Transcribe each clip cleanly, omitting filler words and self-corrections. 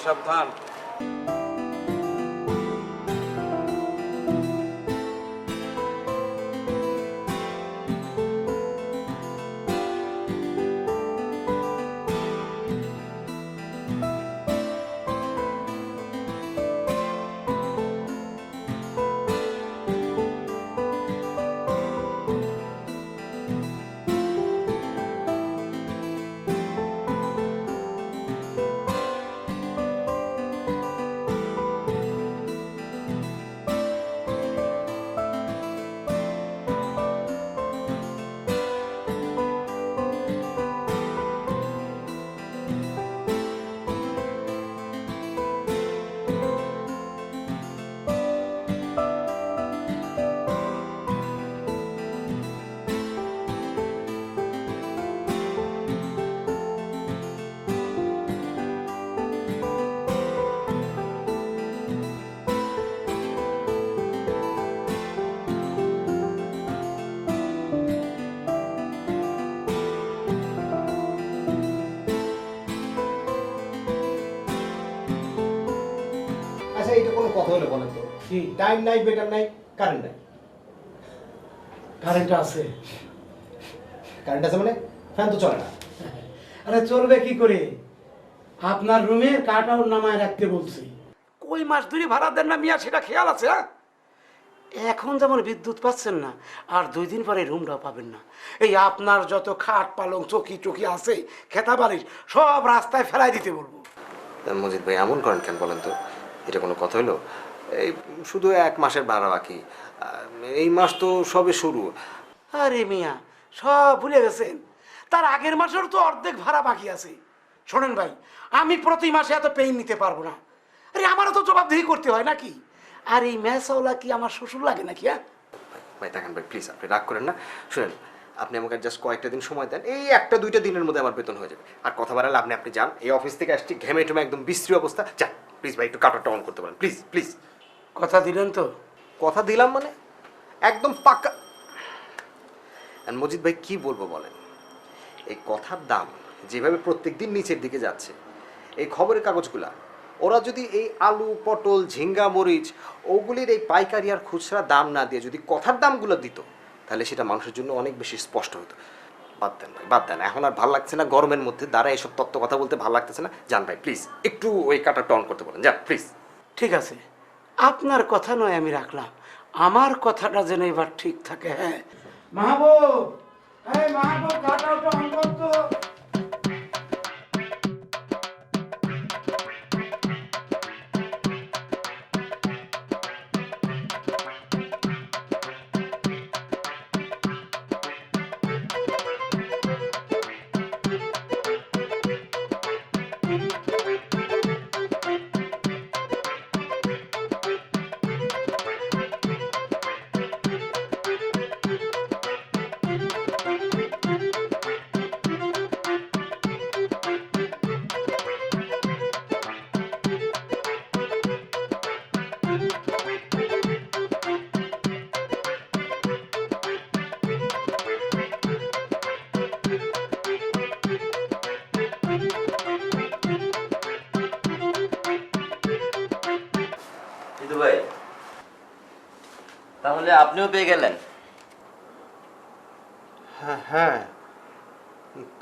সাবধান। আচ্ছা, এটা কোনো কথা হলো বলেন তো? কি টাইম নাই, বেটার নাই, কারেন্ট নাই। কারেন্ট আছে? কারেন্ট আছে মানে ফ্যান তো চলে না। আরে চলবে কি করে? আপনার রুমে কাট আউট নামায় রাখতে বলছি। কই মাস ধরে ভাড়া দেন না মিয়া, সেটা খেয়াল আছে? হ্যাঁ, এখন যেমন বিদ্যুৎ পাচ্ছেন না, আর 2 দিন পরে রুমটাও পাবেন না। এই আপনার যত খাট পালং চকি টকি আছে, খেতা বালিশ সব রাস্তায় ফেলাই দিতে বলবো। মজিদ ভাই এমন করেন কেন বলেন তো? এটা কোনো কথা হলো? এই শুধু 1 মাসের ভাড়া বাকি, এই মাস তো সবে শুরু। আরে মিয়া, সব ভুলে গেছেন? তার আগের মাসের তো অর্ধেক ভাড়া বাকি আছে। শোনেন ভাই, আমি প্রতি মাসে এত পেইন নিতে পারবো না। আরে আমারও তো জবাবদিহি করতে হয় নাকি? আর এই ম্যাচওয়ালা কি আমার শ্বশুর লাগে নাকি? হ্যাঁ ভাই দেখেন ভাই, প্লিজ আপনি রাগ করেন না। শুনেন, আপনি আমাকে জাস্ট কয়েকটা দিন সময় দেন, এই 1-2 দিনের মধ্যে আমার বেতন হয়ে যাবে। আর কথা বাড়ালে আপনি যান, এই অফিস থেকে আসছি ঘেমে টেমে একদম বিশ্রী অবস্থা। যান প্লিজ ভাই, একটু কাটারটা অন করতে পারেন প্লিজ প্লিজ। কথা দিলেন তো? কথা দিলাম মানে একদম পাক্কা। আর মজিদ ভাই কি বলবো বলেন, এই কথার দাম যেভাবে প্রত্যেক দিন নিচের দিকে যাচ্ছে, এই খবরের কাগজগুলা ওরা যদি এই আলু পটল ঝিঙ্গা মরিচ ওগুলির এই পাইকারি আর খুচরা দাম না দিয়ে যদি কথার দামগুলো দিত, তাহলে সেটা মানুষের জন্য অনেক বেশি স্পষ্ট হতো। বাদ দেন ভাই, বাদ দেন, এখন আর ভালো লাগছে না, গরমের মধ্যে দ্বারা এইসব তত্ত্ব কথা বলতে ভালো লাগতেছে না। যান ভাই প্লিজ, একটু ওই কাটারটা অন করতে বলেন, যান প্লিজ। ঠিক আছে, আপনার কথা নয় আমি রাখলাম, আমার কথাটা যেন এবার ঠিক থাকে। হ্যাঁ মাহবুব, এই মাহবুব, কাট আউট অন করতো। জিতু ভাই, তাহলে আপনিও পেয়ে গেলেন? হ্যাঁ হ্যাঁ,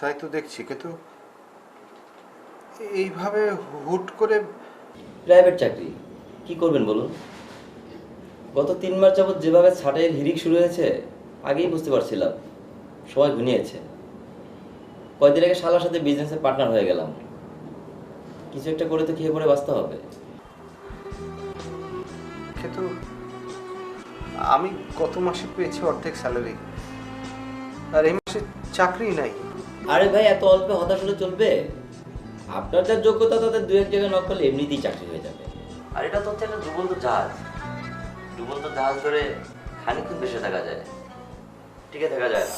তাই তো দেখছি, কিন্তু এইভাবে হুট করে। প্রাইভেট চাকরি কি করবেন বলুন? গত 3 মাস যাবৎ যেভাবে ছাটের হিড়িক শুরু হয়েছে, আগেই বুঝতে পারছিলাম সময় ঘনিয়েছে। কয়দিন আগে শালার সাথে বিজনেসে পার্টনার হয়ে গেলাম। কিছু একটা করে তো খেয়ে পরে বাঁচতে হবে। কিন্তু আমি গত মাসে পেয়েছি অর্ধেক স্যালারি, আর এই মাসে চাকরি নাই। আরে ভাই, এত অল্পে হতাশ হলে চলবে? আপনার যা যোগ্যতা তাদের 2-1 জায়গায় নক করলে এমনিতেই চাকরি হয়ে যাবে। আর এটা তো হচ্ছে একটা ডুবন্ত জাহাজ। ডুবন্ত জাহাজ ধরে খানিকক্ষণ বেঁচে থাকা যায়, টিকে থাকা যায় না।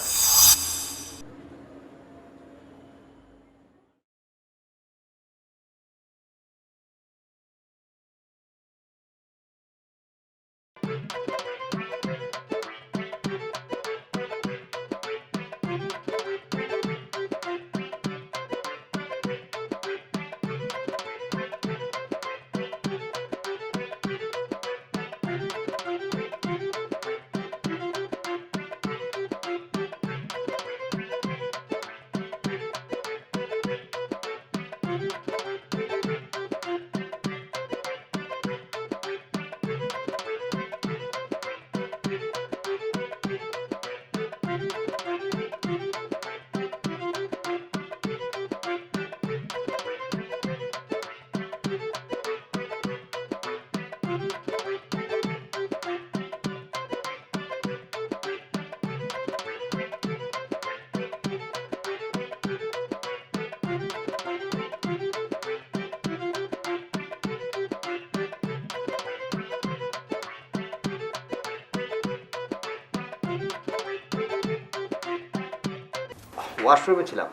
ওয়াশরুমে ছিলাম।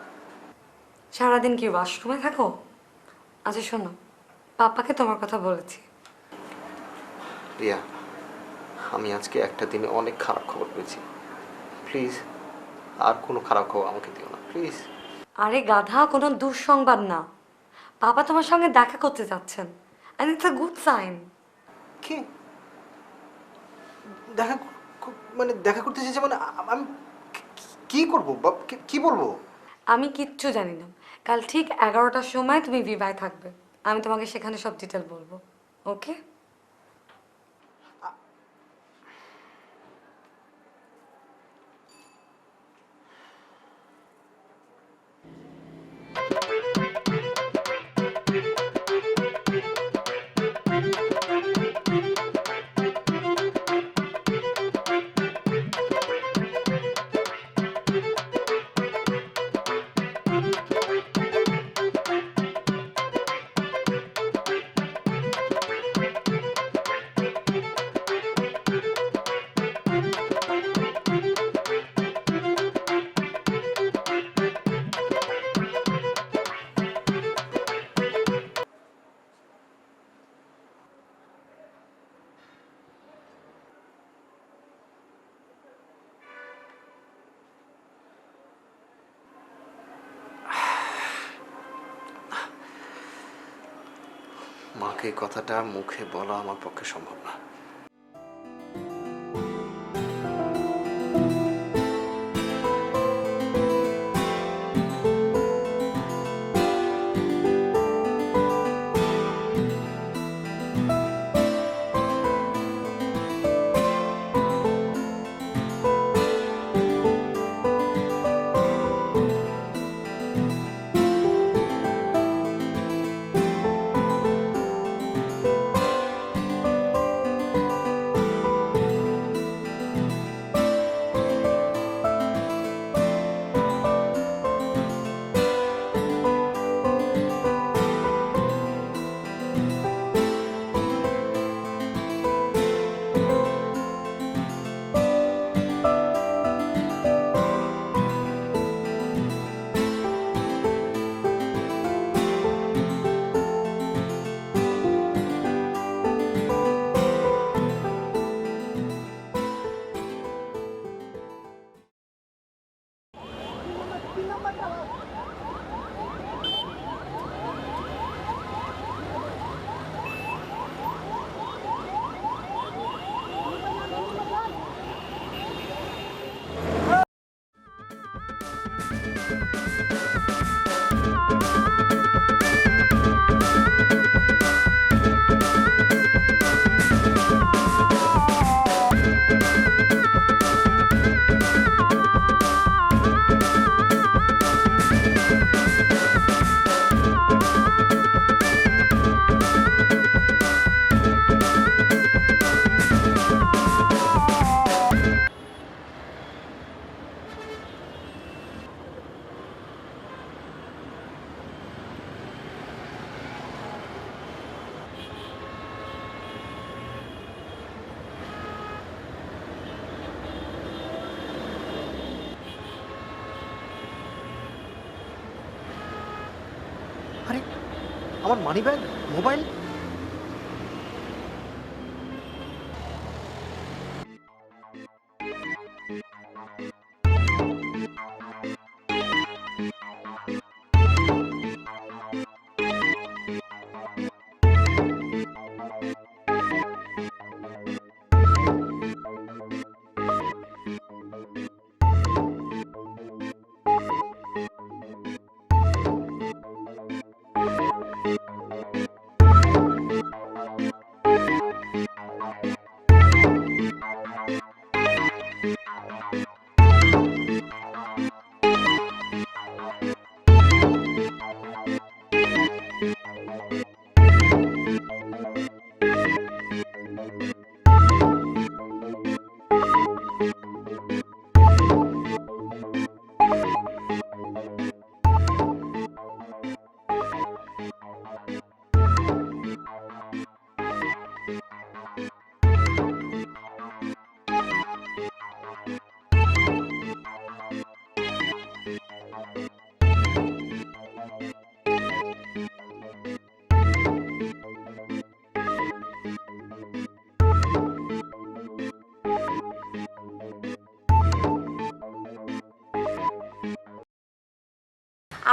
সারাদিন কি ওয়াশরুমে থাকো? আচ্ছা শোনো, পাপাকে তোমার কথা বলেছি। রিয়া, আমি আজকে একটা দিনে অনেক খারাপ খবর পেয়েছি। প্লিজ আর কোনো খারাপ খবর আমাকে দিও না, প্লিজ। আরে গাধা, কোনো দুঃসংবাদ না। পাপা তোমার সঙ্গে দেখা করতে যাচ্ছেন, and it's a good sign. কি দেখা মানে দেখা করতে চাইছে মানে আমি কি করবো কি বলবো? আমি কিচ্ছু জানি না। কাল ঠিক 11টার সময় তুমি বিবাহে থাকবে, আমি তোমাকে সেখানে সব ডিটেল বলবো। ওকে? মাকে এই কথাটা মুখে বলা আমার পক্ষে সম্ভব না। আরে আমার মানি ব্যাগ, মোবাইল।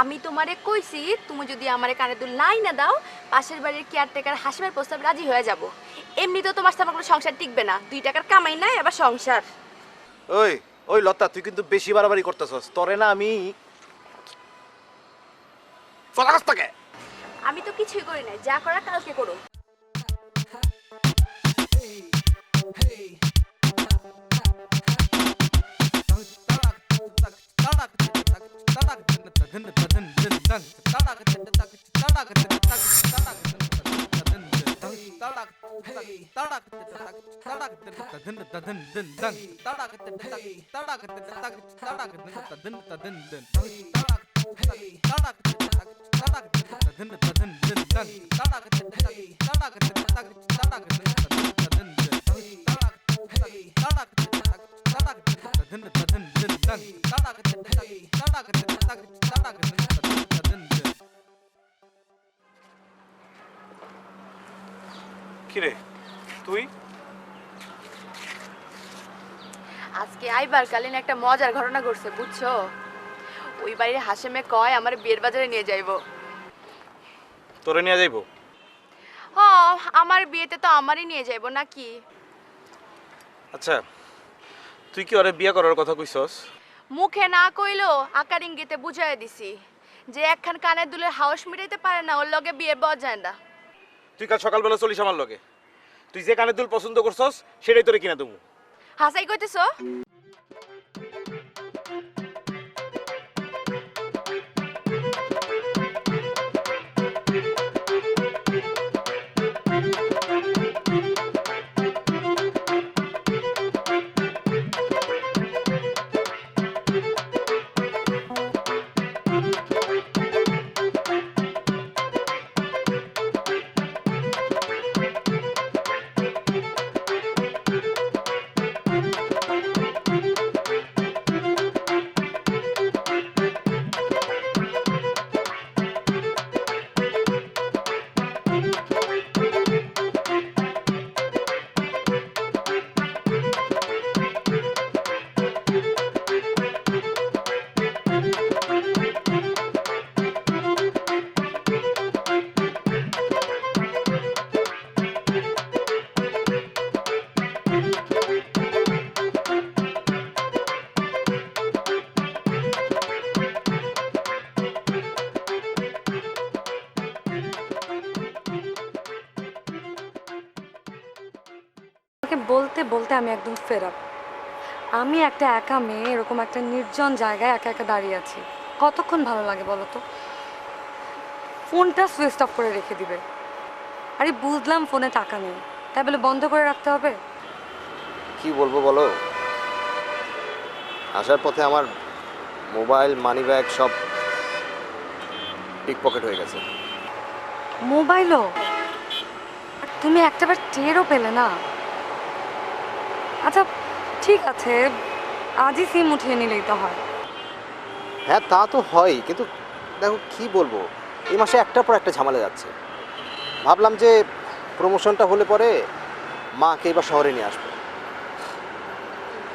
আমি তোমারে কইছি তুমি যদি আমারে কানে দুল নাই না দাও পাশের বাড়ির কেয়ারটেকার হাসিমের প্রস্তাব রাজি হয়ে যাব। এমনিতেও তোমার সাথে আমার কোনো সংসার টিকবে না, 2 টাকার কামাই নাই আবার সংসার। ওই ওই লতা, তুই কিন্তু বেশি বাড়াবাড়ি করতেছস। তরে না আমি চলা থাকে। আমি তো কিছুই করি নাই, যা করা কালকে করো। কিরে তুই? আজকে আইবার কালীন একটা মজার ঘটনা ঘটছে বুঝছো। ওই বাড়ির হাসেমে কয় আমার বিয়ের বাজারে নিয়ে যাইবো। তোরে নিয়ে যাইবো? হ, আমার বিয়েতে তো আমারই নিয়ে যাইবো নাকি। আচ্ছা, তুই কি ওরে বিয়ে করার কথা কইছস? মুখে না কইলো আকার ইঙ্গিতে বুঝাই দিছি যে একখান কানের দুলের হাউস মিটাইতে পারে না, ওর লগে বিয়ে বজায় না। তুই কাল সকালবেলা চলিস আমার লগে। তুই যে কানের দুল পছন্দ করছস সেটাই তোরে কিনা দেবো। হাসাই কইতেছো? বলতে বলতে আমি একদম ফেড আপ। আমি একটা একা মেয়ে এরকম একটা নির্জন জায়গায় একা একা দাঁড়িয়ে আছি, কতক্ষণ ভালো লাগে বলো তো? ফোনটা সুইচ অফ করে রেখে দিবে। আরে বুঝলাম ফোনে টাকা নেই, তাই বলে বন্ধ করে রাখতে হবে? কি বলবো বলো, আসার পথে আমার মোবাইল মানি ব্যাগ সব পিক পকেট হয়ে গেছে। মোবাইলও? আর তুমি একটাবার টেরও পেলে না? আচ্ছা ঠিক আছে, আজই সিম উঠিয়ে নিলেই তো হয়। হ্যাঁ তা তো হয়, কিন্তু দেখো কি বলবো, এই মাসে একটার পর একটা ঝামেলা যাচ্ছে। ভাবলাম যে প্রমোশনটা হলে পরে মাকে এবার শহরে নিয়ে আসবো।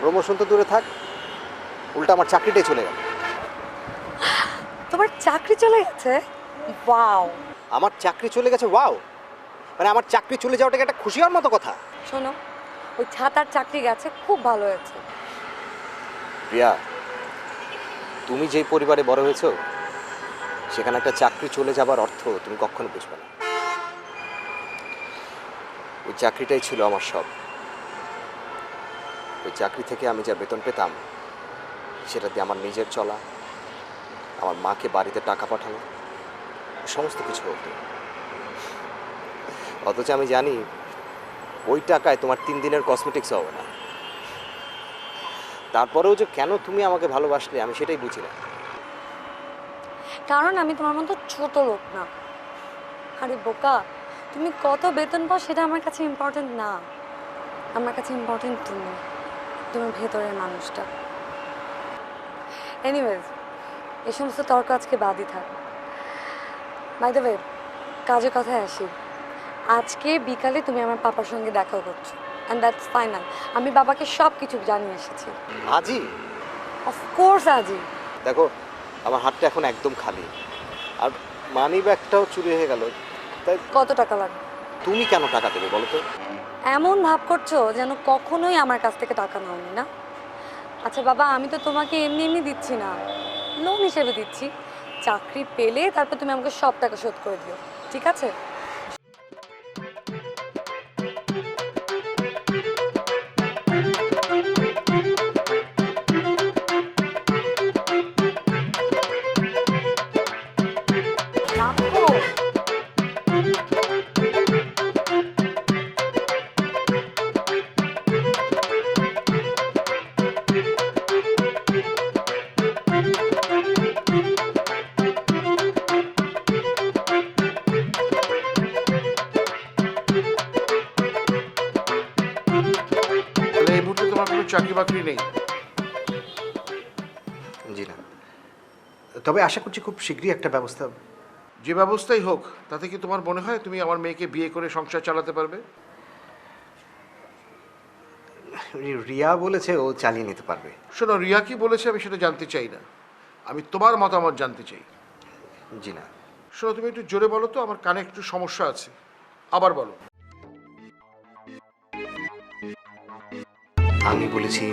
প্রমোশন তো দূরে থাক, উল্টা আমার চাকরিটাই চলে গেল। তোমার চাকরি চলে গেছে? ওয়াও! আমার চাকরি চলে গেছে? ওয়াও মানে আমার চাকরি চলে যাওয়াটাকে একটা খুশি হওয়ার মতো কথা। শোনো, ওই ছাতার চাকরি গেছে, খুব ভালো হয়েছে। প্রিয়া, তুমি যেই পরিবারে বড় হয়েছো সেখানে একটা চাকরি চলে যাবার অর্থ তুমি কখনো বুঝবে না। ওই চাকরিটাই ছিল আমার সব। ওই চাকরি থেকে আমি যা বেতন পেতাম সেটা দিয়ে আমার নিজের চলা, আমার মাকে বাড়িতে টাকা পাঠানো, সমস্ত কিছু হতো। অথচ আমি জানি ওই টাকায় তোমার 3 দিনের কসমেটিক্স হবে না। তারপরেও যে কেন তুমি আমাকে ভালোবাসলে আমি সেটাই বুঝি না। কারণ আমি তোমার মতো ছোট লোক না। আরে বোকা, তুমি কত বেতন পাও সেটা আমার কাছে ইম্পর্টেন্ট না। আমার কাছে ইম্পর্টেন্ট তুমি, তোমার ভেতরের মানুষটা। এনিওয়েজ, এই সমস্ত তর্ক আজকে বাদই থাক। বাই দ্য ওয়ে, কাজের কথায় আসি। আজকে বিকালে তুমি আমার পাপার সঙ্গে দেখা করছো, অ্যান্ড দ্যাটস ফাইনাল। আমি বাবাকে সব কিছু জানিয়ে এসেছি। আজই? অফকোর্স আজই। দেখো, আমার হাতটা এখন একদম খালি, আর মানি ব্যাগটাও চুরি হয়ে গেল। তাই কত টাকা লাগবে? তুমি কেন টাকা দেবে বলো তো? এমন ভাব করছো যেন কখনোই আমার কাছ থেকে টাকা নাওনি না। আচ্ছা বাবা, আমি তো তোমাকে এমনি এমনি দিচ্ছি না, লোন হিসেবে দিচ্ছি। চাকরি পেলে তারপর তুমি আমাকে সব টাকা শোধ করে দিও, ঠিক আছে? রাখো। তাহলে এই মুহূর্তে তোমার কোনো চাকরি বাকরি নেই? জি না, তবে আশা করছি খুব শীঘ্রই একটা ব্যবস্থা। যে ব্যবস্থাই হোক, তাতে কি তোমার মনে হয় তুমি আমার মেয়েকে বিয়ে করে সংসার চালাতে পারবে? রিয়া বলেছে ও চালিয়ে নিতে পারবে। শোনো, রিয়া কি বলেছে আমি সেটা জানতে চাই না, আমি তোমার মতামত জানতে চাই। জি না। শোনো, তুমি একটু জোরে বলো তো, আমার কানে একটু সমস্যা আছে, আবার বলো। আমি বলেছি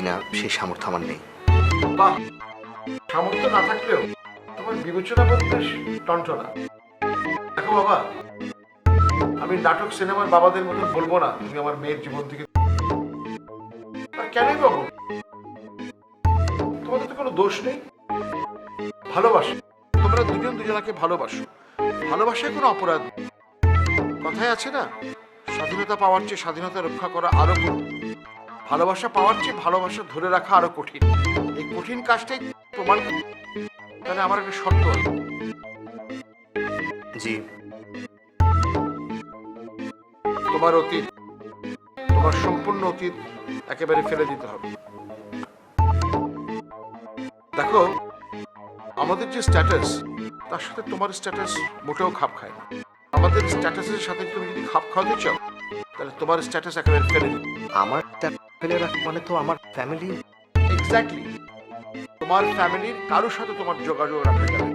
না, সেই সামর্থ্য আমার নেই। বাহ, সামর্থ্য না থাকলেও তোমার বিবেচনা বলতে টনটনা। দেখো বাবা, আমি নাটক সিনেমার বাবাদের মতো বলবো না তুমি আমার মেয়ের জীবন থেকে। আর কেনই বাবু, তোমাদের তো কোনো দোষ নেই, ভালোবাসো, তোমরা দুজন দুজনাকে ভালোবাসো, ভালোবাসায় কোনো অপরাধ নেই। কথায় আছে না, স্বাধীনতা পাওয়ার চেয়ে স্বাধীনতা রক্ষা করা আরো কঠিন, ভালোবাসা পাওয়ার চেয়ে ভালোবাসা ধরে রাখা আরো কঠিন। এই কঠিন কাজটাই প্রমাণ। তাহলে আমার একটা শর্ত আছে। জি। তোমার অতীত, তোমার সম্পূর্ণ অতীত একেবারে ফেলে দিতে হবে। দেখো, আমাদের যে স্ট্যাটাস, তার সাথে তোমার স্ট্যাটাস মোটেও খাপ খায় না। আমাদের স্ট্যাটাসের সাথে তুমি যদি খাপ খাওয়াতে চাও, তাহলে তোমার স্ট্যাটাস একেবারে ফেলে দিতে। আমার ফেলে রাখা মানে তো আমার ফ্যামিলি। এক্স্যাক্টলি, তোমার ফ্যামিলির কারোর সাথে তোমার যোগাযোগ রাখা যাবে।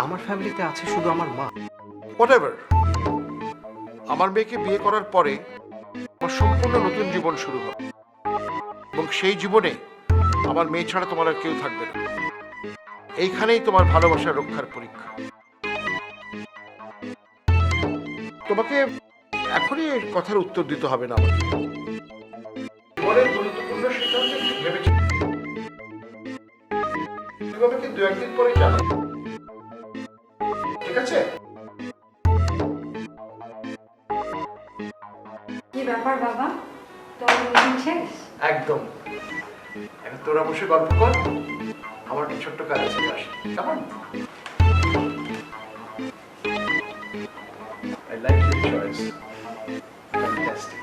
আমার ফ্যামিলিতে আছে শুধু আমার মা। হোয়াটএভার, আমার মেয়েকে বিয়ে করার পরে আমার সম্পূর্ণ নতুন জীবন শুরু হবে, এবং সেই জীবনে আমার মেয়ে ছাড়া তোমার আর কেউ থাকবে না। এইখানেই তোমার ভালোবাসা রক্ষার পরীক্ষা। তোমাকে এখনই এই কথার উত্তর দিতে হবে না আমাকে। জীবনের গুরুত্বপূর্ণ সিদ্ধান্ত ভেবেছি, তুমি আমাকে 2-1 দিন পরে জানাও, ঠিক আছে? কি ব্যাপার বাবা, তোমার মিটিং শেষ? একদম। এখন তোরা বসে গল্প কর, আমার একটা ছোট্ট কাজ আছে, আসি। কেমন? I like your choice. Fantastic.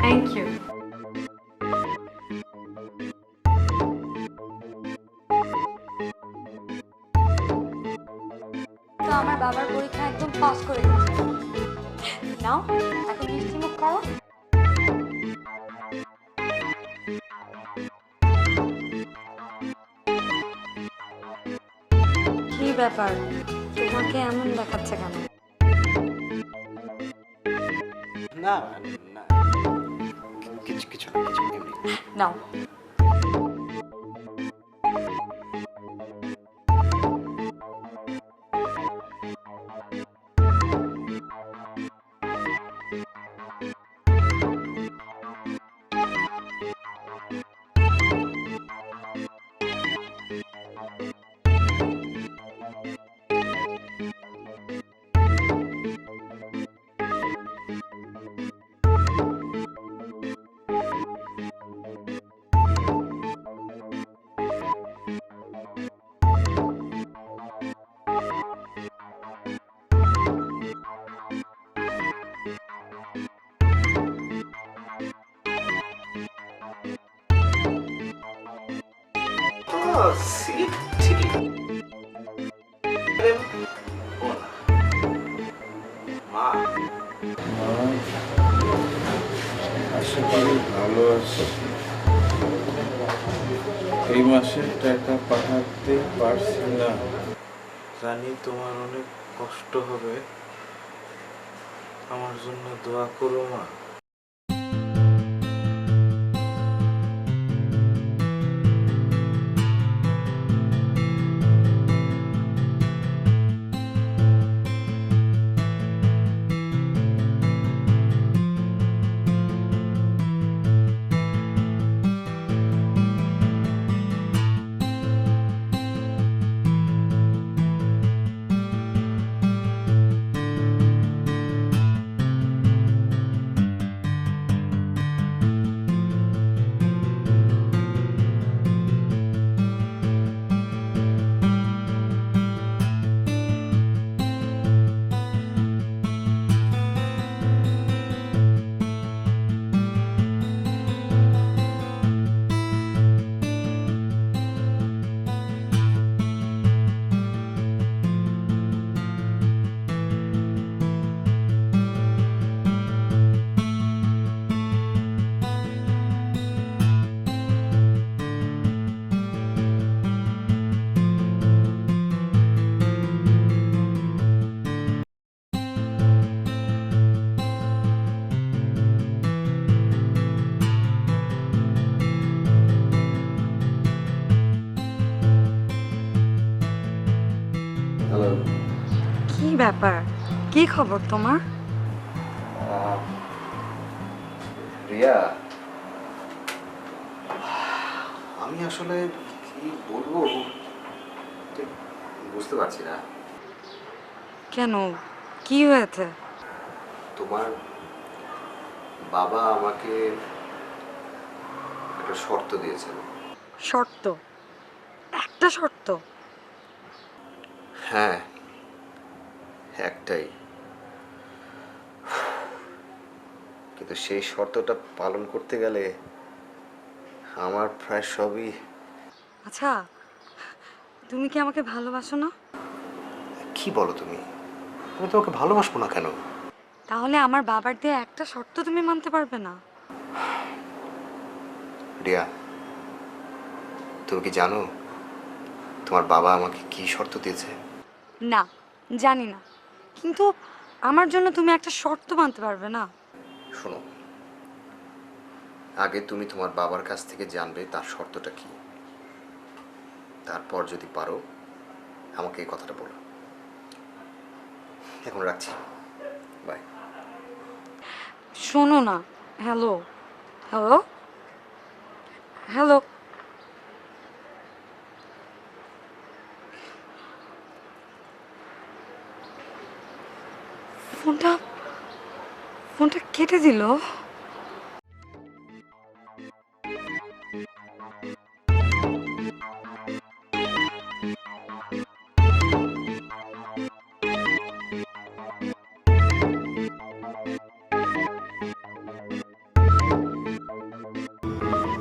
Thank you. তো আমার বাবার পরীক্ষা একদম পাস করে গেছে। নাও এখন মিষ্টি মুখ করো। কি ব্যাপার, তোমাকে এমন দেখাচ্ছে কেন? না না, কিছু কিছু না, কিছু এমনি। নাও। আশা করি ভালো আছে। এই মাসের টাকা পাঠাতে পারছি না, জানি তোমার অনেক কষ্ট হবে, আমার জন্য দোয়া করো মা। হ্যালো। কি ব্যাপার, কি খবর তোমার? রিয়া, আমি আসলে কি বলবো ঠিক বুঝতে পারছি না। কেন, কি হয়েছে? তোমার বাবা আমাকে একটা শর্ত দিয়েছেন। শর্ত? একটা শর্ত? হ্যাঁ, একটাই, কিন্তু সেই শর্তটা পালন করতে গেলে আমার প্রায় সবই। আচ্ছা, তুমি কি আমাকে ভালোবাসো না? কি বলো তুমি? আমি তোমাকে ভালোবাসবো না কেন? তাহলে আমার বাবার দিয়ে একটা শর্ত তুমি মানতে পারবে না? রিয়া, তুমি কি জানো তোমার বাবা আমাকে কি শর্ত দিয়েছে? না, জানি না, কিন্তু আমার জন্য তুমি একটা শর্ত মানতে পারবে না? শোনো, আগে তুমি তোমার বাবার কাছ থেকে জানবে তার শর্তটা কি, তারপর যদি পারো আমাকে এই কথাটা বলো। এখন রাখছি, বাই। শোনো না, হ্যালো হ্যালো হ্যালো, ফোনটা ফোনটা কেটে দিল।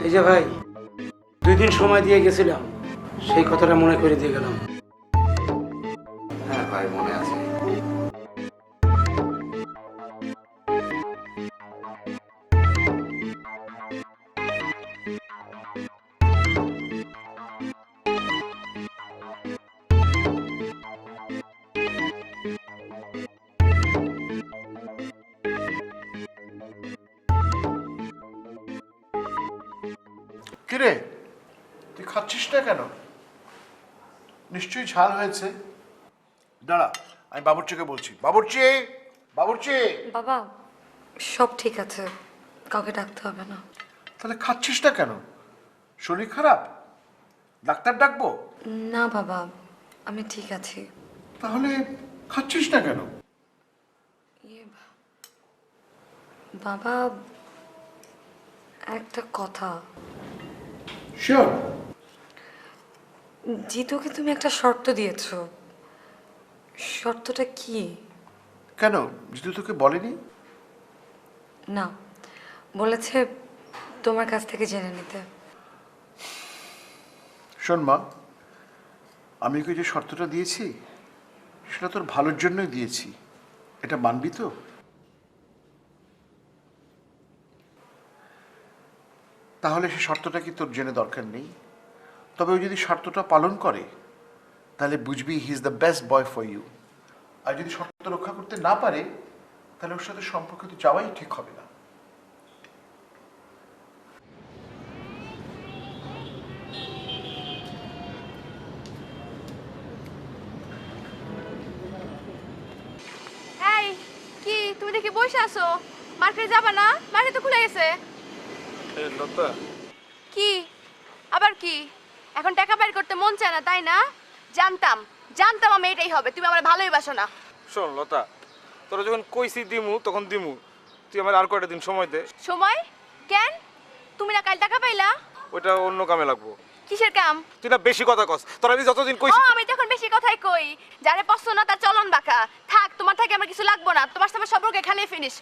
এই যে ভাই, 2 দিন সময় দিয়ে গেছিলাম, সেই কথাটা মনে করে দিয়ে গেলাম। হ্যাঁ ভাই, মনে আছে। কিরে, তুই খাচ্ছিস না কেন? নিশ্চয়ই ঝাল হয়েছে। দাঁড়া, আমি বাবুর্চিকে বলছি। বাবুর্চি, বাবুর্চি। বাবা, সব ঠিক আছে, কাউকে ডাকতে হবে না। তাহলে খাচ্ছিস না কেন? শরীর খারাপ? ডাক্তার ডাকবো? না বাবা, আমি ঠিক আছি। তাহলে খাচ্ছিস না কেন? বাবা, একটা কথা। শিওর? জিতুকে তুমি একটা শর্ত দিয়েছো, শর্তটা কি? কেন, জিতু তোকে বলেনি? না, বলেছে তোমার কাছ থেকে জেনে নিতে। শোন মা, আমি ওকে যে শর্তটা দিয়েছি সেটা তোর ভালোর জন্যই দিয়েছি, এটা মানবি তো? তাহলে সে শর্তটা কি তোর জেনে দরকার নেই? তবে ও যদি শর্তটা পালন করে তাহলে বুঝবি he is the best boy for you. আর যদি শর্ত রক্ষা করতে না পারে তাহলে ওর সাথে সম্পর্ক তো যাওয়াই ঠিক হবে না। এই কি তুমি দেখি বসে আছো, মার্কেটে যাবা না? মার্কেট তো খুলে গেছে। লতা, কি আবার কি? এখন টাকা বের করতে মন চায় না তাই না? জানতাম জানতাম আমি এটাই হবে, তুমি আমার ভালোই বাসো না। শোন লতা, তোরা যখন কইছি দিমু তখন দিমু, তুই আমার আর কয়টা দিন সময় দে। সময় কেন? তুমি না কাল টাকা পাইলা? ওইটা অন্য কামে লাগবো। কিসের কাম? তুই না বেশি কথা কস, তোরা আমি যতদিন ও কইছি। আমি তখন বেশি কথাই কই, যারে পছন্দ না তার চলন বাঁকা। থাক, তোমার থেকে আমার কিছু লাগবো না, তোমার সাথে সম্পর্ক এখানেই ফিনিশ।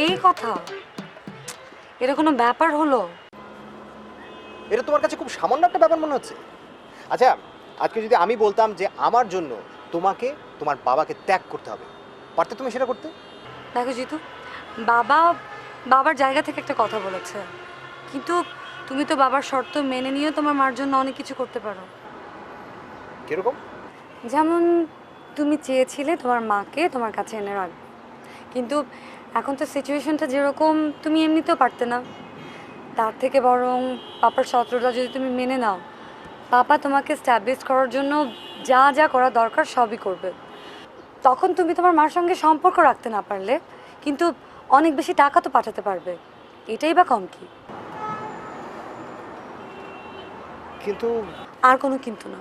এই কথা, এটা কোনো ব্যাপার হলো? এটা তোমার কাছে খুব সামান্য একটা ব্যাপার মনে হচ্ছে? আচ্ছা, আজকে যদি আমি বলতাম যে আমার জন্য তোমাকে তোমার বাবাকে ত্যাগ করতে হবে, পারতে তুমি সেটা করতে? দেখো জিতু, বাবার জায়গা থেকে একটা কথা বলেছে, কিন্তু তুমি তো বাবার শর্ত মেনে নিয়েও তোমার মার জন্য অনেক কিছু করতে পারো। কিরকম? যেমন তুমি চেয়েছিলে তোমার মাকে তোমার কাছে এনে রাখবে, কিন্তু এখন তো সিচুয়েশনটা যেরকম, তুমি এমনিতেও পারতে না। তার থেকে বরং পাপার শর্তটা যদি তুমি মেনে নাও, পাপা তোমাকে স্ট্যাবলিশ করার জন্য যা যা করা দরকার সবই করবে। তখন তুমি তোমার মার সঙ্গে সম্পর্ক রাখতে না পারলে কিন্তু অনেক বেশি টাকা তো পাঠাতে পারবে, এটাই বা কম কি? কিন্তু আর কোনো কিন্তু না,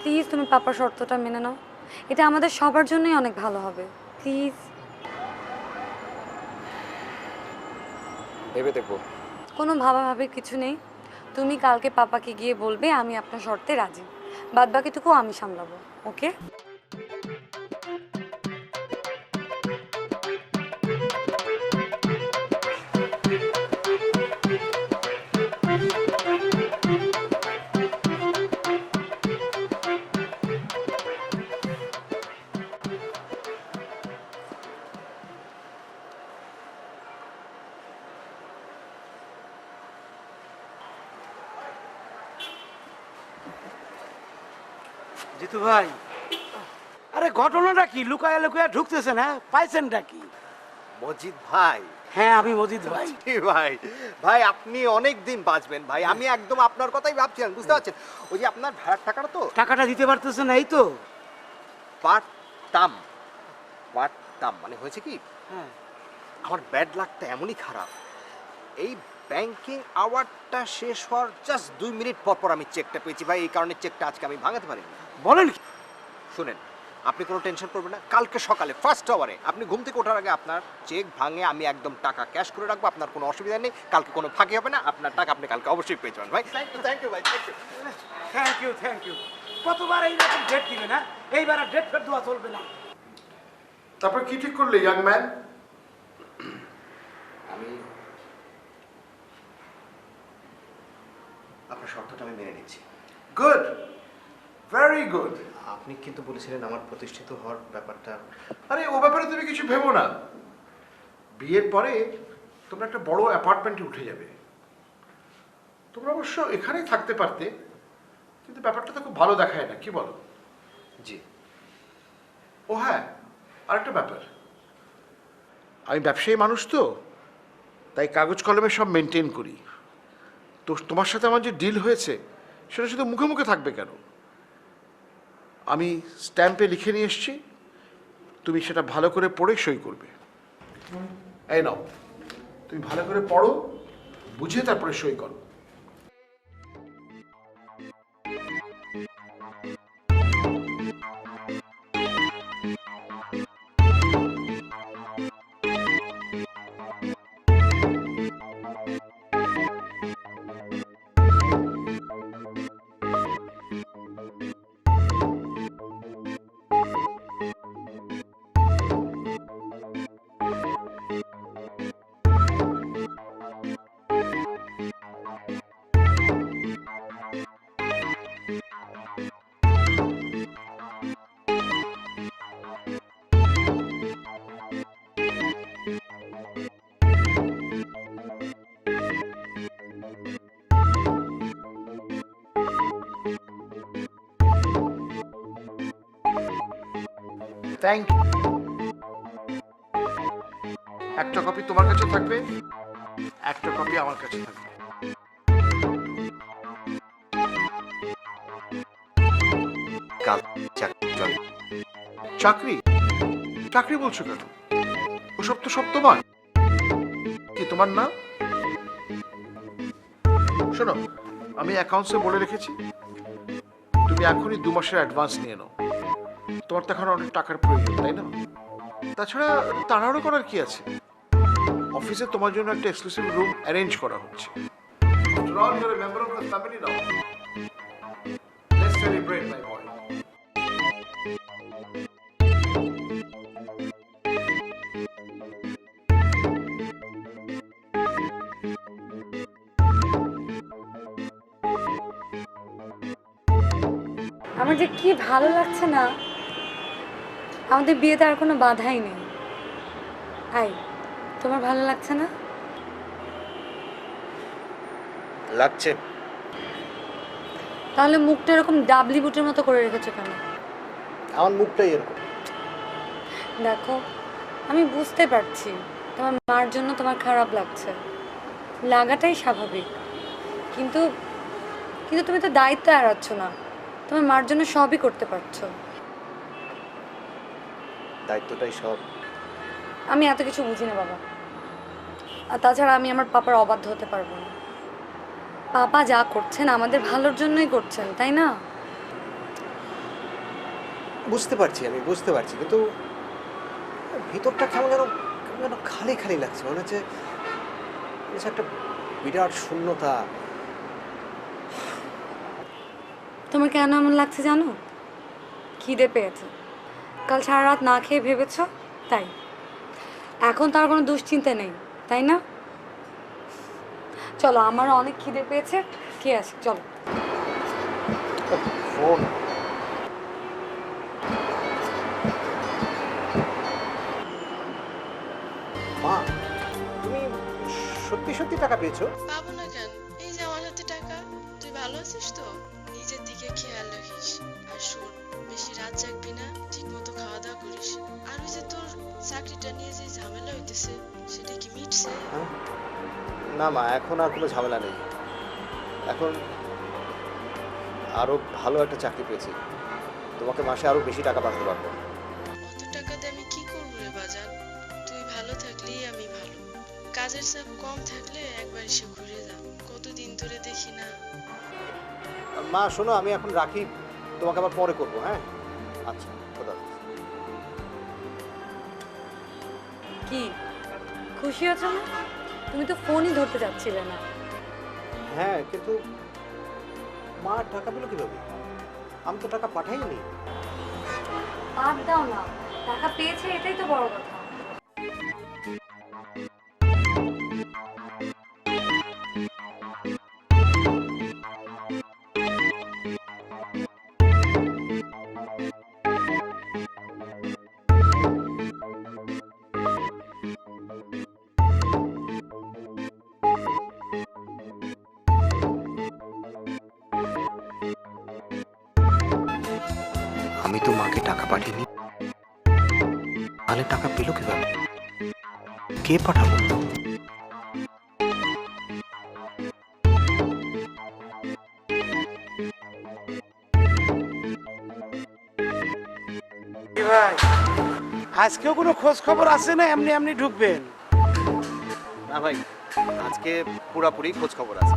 প্লিজ তুমি পাপার শর্তটা মেনে নাও, এটা আমাদের সবার জন্যই অনেক ভালো হবে, প্লিজ। ভেবে দেখবো। কোনো ভাবাভাবির কিছু নেই, তুমি কালকে পাপাকে গিয়ে বলবে আমি আপনার শর্তে রাজি, বাদ বাকিটুকু আমি সামলাবো, ওকে? জিতু ভাই, আরে ঘটনাটা কি? লুকায়া লুকায়া ঢুকতেছেন, হ্যাঁ? পাইছেনটা কি? মজিদ ভাই। হ্যাঁ, আমি মজিদ ভাই। ভাই ভাই আপনি অনেক দিন বাঁচবেন ভাই, আমি একদম আপনার কথাই ভাবছিলাম, বুঝতে পারছেন? ওই যে আপনার ভাড়ার টাকাটা তো টাকাটা দিতে পারতেছেন না, এই তো। পারতাম পারতাম মানে হয়েছে কি, হ্যাঁ, আমার ব্যাড লাকটা এমনই খারাপ, এই ব্যাংকিং আওয়ারটা শেষ হওয়ার জাস্ট 2 মিনিট পর পর আমি চেকটা পেয়েছি ভাই, এই কারণে চেকটা আজকে আমি ভাঙাতে পারিনি। বলেন কি? শুনেন, আপনি কোনো টেনশন করবেন না, কালকে সকালে ফার্স্ট আওয়ারে আপনি ঘুম থেকে ওঠার আগে আপনার চেক ভাঙে আমি একদম টাকা ক্যাশ করে রাখবো, আপনার কোনো অসুবিধা নেই, কালকে কোনো ফাঁকি হবে না, আপনার টাকা আপনি কালকে অবশ্যই পেয়ে যাবেন ভাই। থ্যাংক ইউ ভাই, থ্যাংক ইউ। Thank you. কতবার এইরকম ডেট দিবে না? এইবার আর ডেট ফেট দেওয়া চলবে না। তারপর কি ঠিক করলে ইয়াং ম্যান? আমি আপনার শর্তটা আমি মেনে নিচ্ছি। Good, very good. আপনি কিন্তু বলেছিলেন আমার প্রতিষ্ঠিত হওয়ার ব্যাপারটা। আরে ও ব্যাপারে তুমি কিছু ভেবো না, বিয়ের পরে তোমরা একটা বড় অ্যাপার্টমেন্টে উঠে যাবে। তোমরা অবশ্য এখানেই থাকতে পারতে, কিন্তু ব্যাপারটা তো খুব ভালো দেখায় না, কি বলো? জি। ও হ্যাঁ, আরেকটা ব্যাপার, আমি ব্যবসায়ী মানুষ তো, তাই কাগজ কলমে সব মেনটেন করি। তো তোমার সাথে আমার যে ডিল হয়েছে সেটা শুধু মুখে মুখে থাকবে কেন, আমি স্ট্যাম্পে লিখে নিয়ে এসেছি, তুমি সেটা ভালো করে পড়ে সই করবে। এই নাও, তুমি ভালো করে পড়ো, বুঝে তারপরে সই করো। Thank you. একটা কপি তোমার কাছে থাকবে, একটা কপি আমার কাছে থাকবে। কাল চাকরি join। চাকরি? চাকরি বলছো কেন? ওসব তো সব তোমার। কি তোমার না? শোনো, আমি অ্যাকাউন্টসে বলে রেখেছি তুমি এখনই 2 মাসের অ্যাডভান্স নিয়ে নাও। তোমার তো এখন অনেক টাকার প্রয়োজন, তাই না? তাছাড়া তাড়াহুড়ো করার কি আছে? অফিসে তোমার জন্য একটা এক্সক্লুসিভ রুম অ্যারেঞ্জ করা হচ্ছে। After all, you're a member of the family now. Let's celebrate, my boy. আমার যে কি ভালো লাগছে না, আমাদের বিয়েতে আর কোনো বাধাই নেই। হাই, তোমার ভালো লাগছে না? লাগছে। তাহলে মুখটা এরকম ডাবলি বুটের মতো করে রেখেছো কেন? আমার মুখটাই এরকম। দেখো, আমি বুঝতে পারছি তোমার মার জন্য তোমার খারাপ লাগছে, লাগাটাই স্বাভাবিক। কিন্তু কিন্তু তুমি তো দায়িত্ব এড়াচ্ছ না, তোমার মার জন্য সবই করতে পারছো। দায়িত্বটাই সব। আমি এত কিছু বুঝি না বাবা, আর তাছাড়া আমি আমার পাপার অবাধ্য হতে পারবো না। পাপা যা করছেন আমাদের ভালোর জন্যই করছেন, তাই না? বুঝতে পারছি, আমি বুঝতে পারছি, কিন্তু ভিতরটা কেমন যেন খালি খালি লাগছে। মনে হচ্ছে একটা বিরাট শূন্যতা। তোমার কেন এমন লাগছে জানো? খিদে পেয়েছে, কাল সারা রাত না খেয়ে ভেবেছো, তাই এখন তার কোনো দুশ্চিন্তা নেই, তাই না? চলো, আমার অনেক খিদে পেয়েছে, খেয়ে আসি, চলো। ফোন। মা, তুমি সত্যি সত্যি টাকা পেয়েছো? পাবো না কেন? এই যে আমার হাতে টাকা। তুই ভালো আছিস তো? নিজের দিকে খেয়াল রাখিস। আর শোন, বেশি রাত জাগবি না, ঠিক মতো খাওয়া দাওয়া করিস। আর ওই যে তোর চাকরিটা নিয়ে যে ঝামেলা হইতেছে, সেটা কি মিটছে? না মা, এখন আর কোনো ঝামেলা নেই। এখন আরো ভালো একটা চাকরি পেয়েছি, তোমাকে মাসে আরো বেশি টাকা পাঠাতে পারবো। অত টাকা দিয়ে আমি কি করবো রে বাজান? তুই ভালো থাকলেই আমি ভালো। কাজের চাপ কম থাকলে একবার এসে ঘুরে যা, কতদিন ধরে দেখি না। মা শোনো, আমি এখন রাখি, তোমাকে আবার পরে করবো। হ্যাঁ, আচ্ছা, খোদা হাফেজ। কি খুশি হচ্ছ না? তুমি তো ফোনই ধরতে যাচ্ছিলে না। হ্যাঁ, কিন্তু মা টাকা পেলো কিভাবে? আমি তো টাকা পাঠাইনি। বাদ দাও না, টাকা পেয়েছে এটাই তো বড় কথা। আমি তো মাকে টাকা পাঠিয়েনি, তাহলে টাকা পেলো কিভাবে? কে পাঠাবো? কি ভাই, আজকেও কোনো খোঁজ খবর আছে না এমনি এমনি ঢুকবেন? না ভাই, আজকে পুরাপুরি খোঁজ খবর আছে।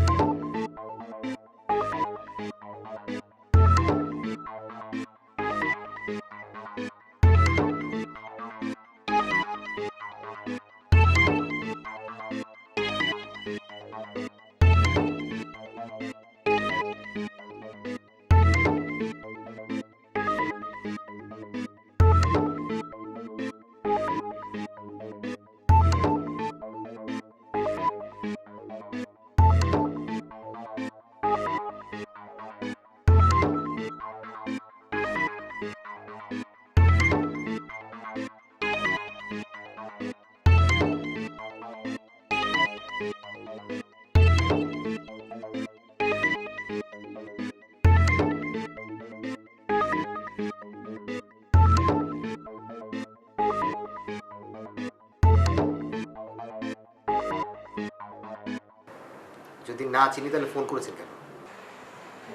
না চিনি তাহলে ফোন করেছেন কেন?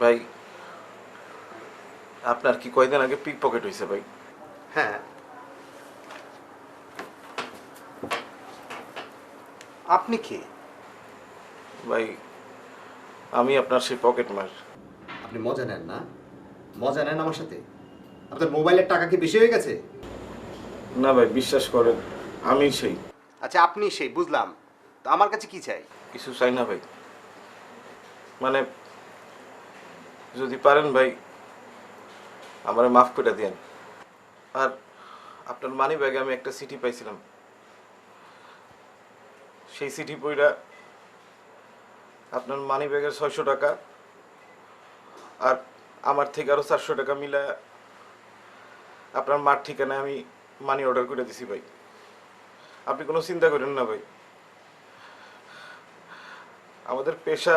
ভাই আপনার কি কয়দিন আগে পিক পকেট হয়েছে ভাই? হ্যাঁ। আপনি কে? ভাই আমি আপনার সেই পকেট মার। আপনি মজা নেন না? মজা নেন আমার সাথে? আপনার মোবাইলের টাকা কি বেশি হয়ে গেছে? না ভাই বিশ্বাস করেন আমি সেই। আচ্ছা আপনি সেই বুঝলাম, তো আমার কাছে কি চাই? কিছু চাই না ভাই, মানে যদি পারেন ভাই আমারে মাফ করে দেন। আর আপনার মানি ব্যাগে আমি একটা চিঠি পাইছিলাম, সেই চিঠি পড়া আপনার মানি ব্যাগের 600 টাকা আর আমার থেকে আরো 400 টাকা মিলা আপনার মার ঠিকানায় আমি মানি অর্ডার করে দিছি ভাই। আপনি কোনো চিন্তা করেন না ভাই, আমাদের পেশা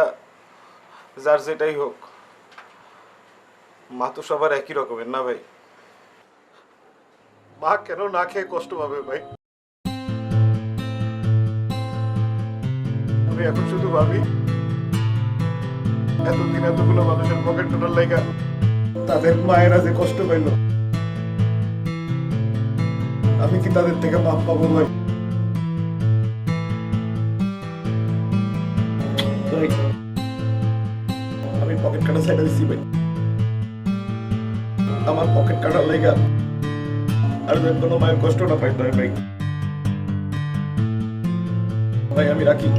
যার যেটাই হোক, মা তো সবার একই রকমের না ভাই। মা কেন না খেয়ে কষ্ট পাবে ভাই? আমি এখন শুধু ভাবি এতদিন এতগুলো মানুষের পকেট টোটাল লাইগা তাদের মায়েরা যে কষ্ট পাইল, আমি কি তাদের থেকে মাপ পাবো ভাই? ভাই আমি পকেট কাটা সাইডে দিছি ভাই, আমার পকেট কাটার লাইগা আর যেন কোনো মায়ের কষ্ট না পাইতে হয় ভাই। ভাই আমি রাখি।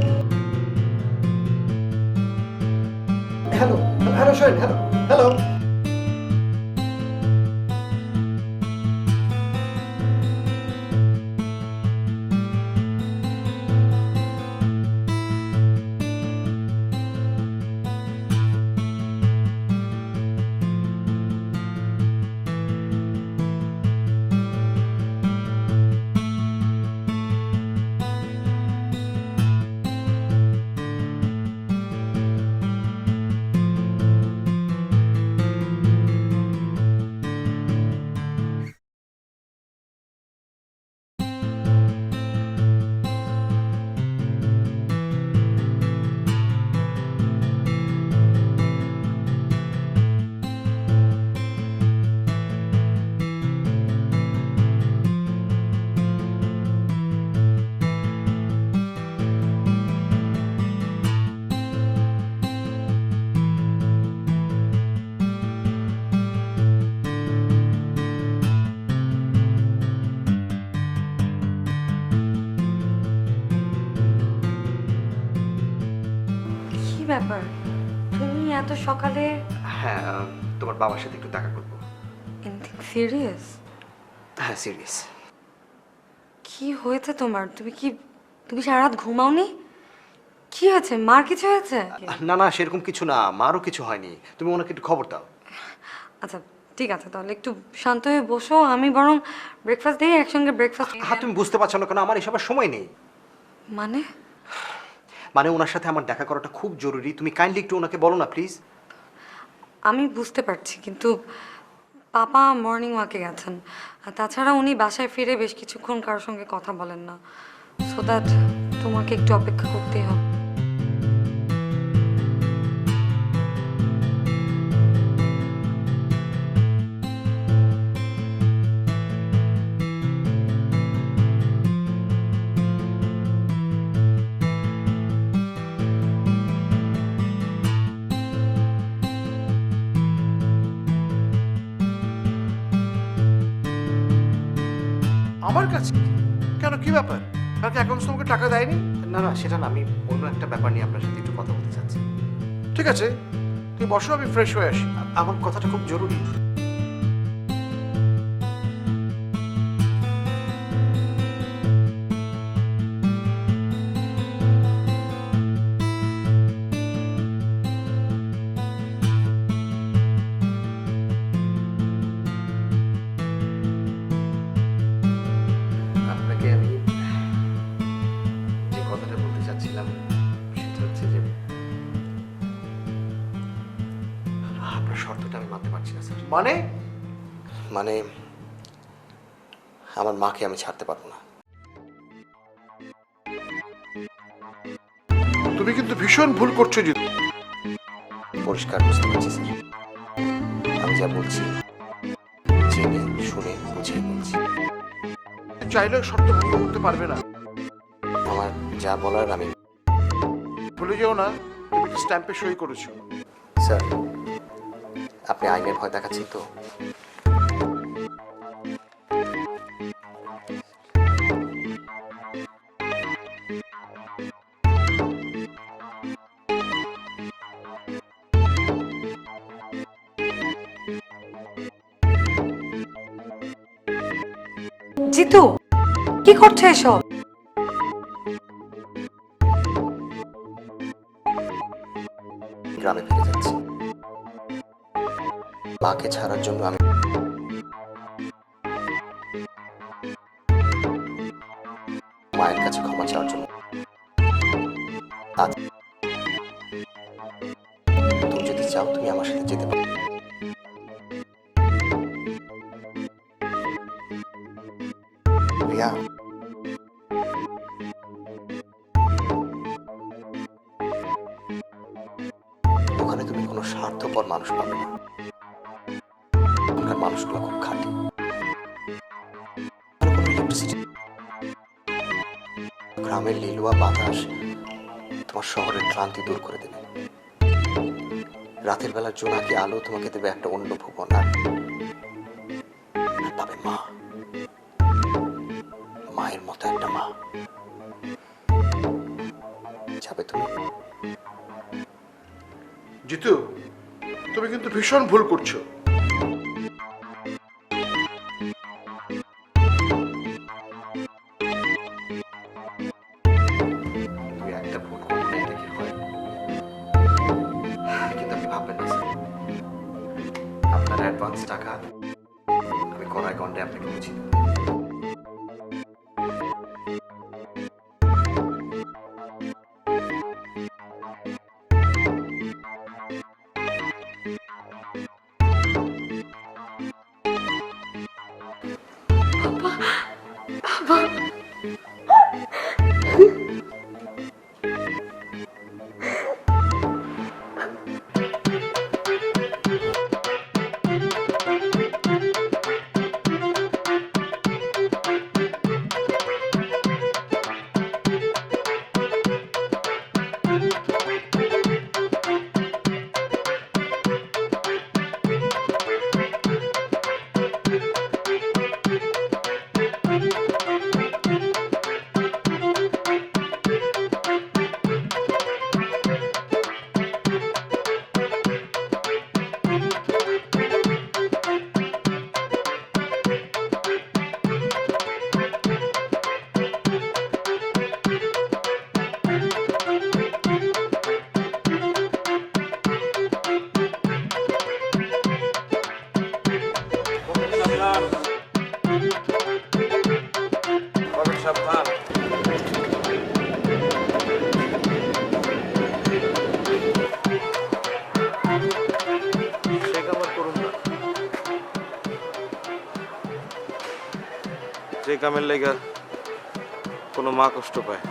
হ্যালো হ্যালো শোনেন, হ্যালো হ্যালো। কি ব্যাপার, তুমি এত সকালে? হ্যাঁ তোমার বাবার সাথে একটু দেখা করবো। Anything serious? হ্যাঁ সিরিয়াস। কি হয়েছে তোমার? তুমি সারা রাত ঘুমাওনি? কি হয়েছে? মার কিছু হয়েছে? না না সেরকম কিছু না, মারও কিছু হয়নি, তুমি ওনাকে একটু খবর দাও। আচ্ছা ঠিক আছে, তাহলে একটু শান্ত হয়ে বসো, আমি বরং ব্রেকফাস্ট দিই, একসঙ্গে ব্রেকফাস্ট। হ্যাঁ তুমি বুঝতে পারছো না কেন? আমার এসবের সময় নেই। মানে? মানে ওনার সাথে আমার দেখা করাটা খুব জরুরি, তুমি কাইন্ডলি একটু ওনাকে বলো না প্লিজ। আমি বুঝতে পারছি, কিন্তু পাপা মর্নিং ওয়াকে গেছেন, আর তাছাড়া উনি বাসায় ফিরে বেশ কিছুক্ষণ কারোর সঙ্গে কথা বলেন না, সো দ্যাট তোমাকে একটু অপেক্ষা করতেই হবে। আমার কাছে কেন, কি ব্যাপার? কালকে অ্যাকাউন্টস তোমাকে টাকা দেয়নি? না না সেটা না, আমি অন্য একটা ব্যাপার নিয়ে আপনার সাথে একটু কথা বলতে চাচ্ছি। ঠিক আছে তুমি বসো, আমি ফ্রেশ হয়ে আসি। আমার কথাটা খুব জরুরি। আপনাকে আমি যে কথাটা বলতে চাচ্ছিলাম সেটা হচ্ছে যে আপনার শর্তটা আমি মানতে পারছি না স্যার। মানে? মানে আমার মাকে আমি ছাড়তে পারবো না। তুমি কিন্তু ভীষণ ভুল করছো জিতু। পরিষ্কার বুঝতে পারছি স্যার, আমি যা বলছি জেনে শুনে বুঝিয়ে বলছি। চাইলেও শর্ত ভঙ্গ করতে পারবে না। আমার যা বলার আমি। ভুলে যেও না তুমি স্ট্যাম্পে সই করেছো। স্যার, আপনি আইনের ভয় দেখাচ্ছেন তো? জিতু, কি করছো এসব? গ্রামে ফিরে যাচ্ছি। মাকে ছাড়ার জন্য আমি মায়ের কাছে ক্ষমা চাওয়ার জন্য। আজ তুমি যদি চাও তুমি আমার সাথে যেতে পারো। রিয়া, ওখানে তুমি কোনো স্বার্থপর মানুষ পাবে না। ওখানকার মানুষগুলো খুব খাঁটি। গ্রামের লিলুয়া বাতাস তোমার শহরের ক্লান্তি দূর করে দেবে। রাতের বেলা জোনাকি আলো তোমাকে দেবে একটা অন্য ভুবন। আর পাবে মা, মায়ের মতো একটা মা। যাবে তুমি? জিতু, তুমি কিন্তু ভীষণ ভুল করছো। তুমি একটা ভুল করবে না, এটা কি হয়? কিন্তু আপনি ভাববেন না স্যার, আপনার অ্যাডভান্স টাকা আমি কড়াই গন্ডে আপনাকে বুঝিয়ে দেবো। সাবধান। সে কাম আর করুন না। যে কামের লেগা কোনো মা কষ্ট পায়,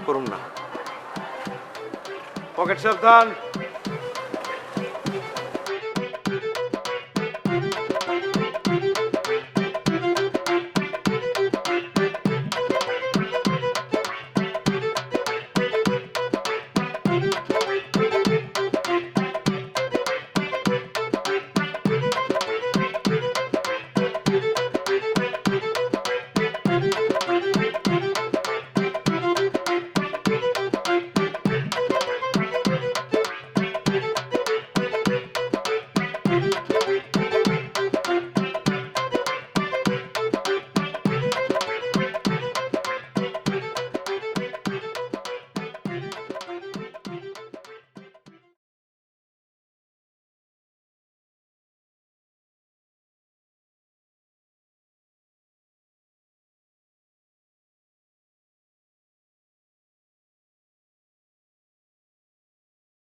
করুন না। পকেট সাবধান।